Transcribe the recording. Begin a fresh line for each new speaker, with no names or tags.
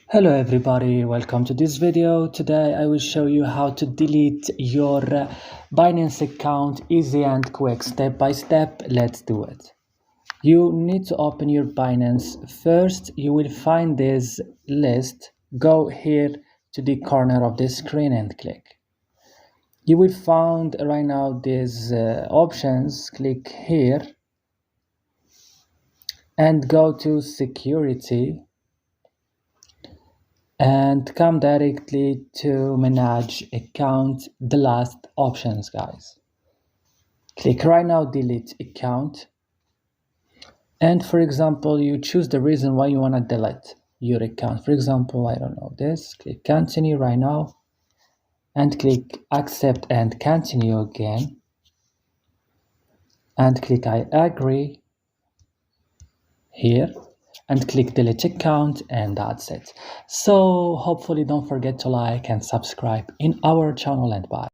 Hello everybody, welcome to this video. Today I will show you how to delete your Binance account easy and quick, step by step. Let's do it. You need to open your Binance. First, you will find this list. Go here to the corner of the screen and click. You will find right now these options. Click here and go to security and come directly to manage account, the last options, guys. Click right now delete account, and for example you choose the reason why you want to delete your account. For example, I don't know this. Click continue right now and click accept and continue again and click I agree here and click delete account, and that's it. So hopefully don't forget to like and subscribe in our channel, and bye.